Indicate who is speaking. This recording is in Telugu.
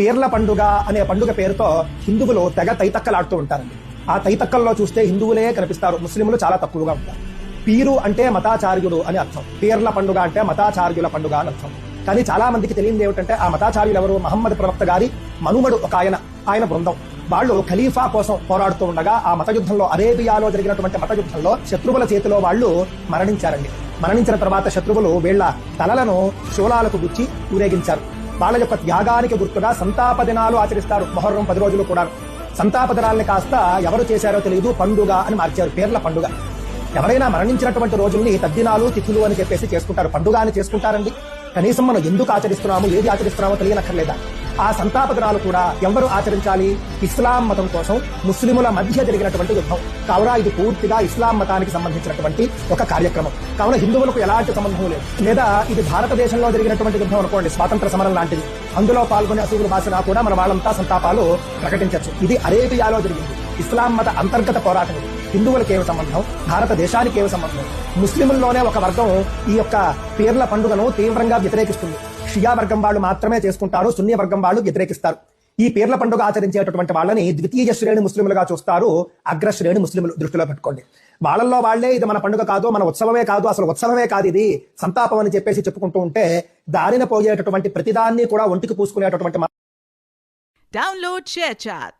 Speaker 1: పీర్ల పండుగ అనే పండుగ పేరుతో హిందువులు తెగ తైతక్కలాడుతూ ఉంటారండి. ఆ తైతక్కల్లో చూస్తే హిందువులే కనిపిస్తారు, ముస్లింలు చాలా తక్కువగా ఉంటారు. పీరు అంటే మతాచార్యుడు అని అర్థం, పీర్ల పండుగ అంటే మతాచార్యుల పండుగ అని అర్థం. కానీ చాలా మందికి తెలియదు ఏమిటంటే ఆ మతాచార్యులు ఎవరు? మహమ్మద్ ప్రవక్త గారి మనుమడు ఒక ఆయన బృందం. వాళ్ళు ఖలీఫా కోసం పోరాడుతూ ఉండగా ఆ మత యుద్ధంలో, అరేబియాలో జరిగినటువంటి మత యుద్ధంలో శత్రువుల చేతిలో వాళ్ళు మరణించారండి. మరణించిన తర్వాత శత్రువులు వీళ్ల తలలను శూలాలకు గుచ్చి ఊరేగించారు. వాళ్ళ యొక్క త్యాగానికి గుర్తుగా సంతాప దినాలు ఆచరిస్తారు. మొహర్రం 10 రోజులు కూడా. సంతాప దినాల్ని కాస్త ఎవరు చేశారో తెలియదు, పండుగ అని మార్చారు, పీర్ల పండుగ. ఎవరైనా మరణించినటువంటి రోజుల్ని తద్దినాలు తిథులు అని చెప్పేసి చేసుకుంటారు, పండుగ అని చేసుకుంటారండి. కనీసం మనం ఎందుకు ఆచరిస్తున్నాము, ఏది ఆచరిస్తున్నామో తెలియనక్కర్లేదా? ఆ సంతాప దినాలు కూడా ఎవరు ఆచరించాలి? ఇస్లాం మతం కోసం ముస్లిముల మధ్య జరిగినటువంటి యుద్ధం కావున ఇది పూర్తిగా ఇస్లాం మతానికి సంబంధించినటువంటి ఒక కార్యక్రమం. కావున హిందువులకు ఎలాంటి సంబంధం లేదు. లేదా ఇది భారతదేశంలో జరిగినటువంటి యుద్ధం అనుకోండి, స్వాతంత్ర సమరం లాంటిది, అందులో పాల్గొనే అసూలు భాషనా కూడా మన వాళ్ళంతా సంతాపాలు ప్రకటించవచ్చు. ఇది అరేబియాలో జరిగింది, ఇస్లాం మత అంతర్గత పోరాటం. హిందువులకు ఏమి సంబంధం, భారతదేశానికి ఏమి సంబంధం? ముస్లింల్లోనే ఒక వర్గం ఈ యొక్క పీర్ల పండుగను తీవ్రంగా వ్యతిరేకిస్తుంది. షియా వర్గం వాళ్ళు మాత్రమే చేసుకుంటారు, సున్నీ వర్గం వాళ్ళు వ్యతిరేకిస్తారు. ఈ పీర్ల పండుగ ఆచరించేటటువంటి వాళ్ళని ద్వితీయ శ్రేణి ముస్లింలుగా చూస్తారు, అగ్రశ్రేణి ముస్లింలు. దృష్టిలో పెట్టుకోండి. వాళ్ళల్లో వాళ్లే ఇది మన పండుగ కాదు, మన ఉత్సవమే కాదు, అసలు ఉత్సవమే కాదు, ఇది సంతాపం అని చెప్పేసి చెప్పుకుంటూ ఉంటే దారిన పోయేటటువంటి ప్రతిదాన్ని కూడా ఒంటికి పూసుకునేటటువంటి
Speaker 2: Download ShareChat.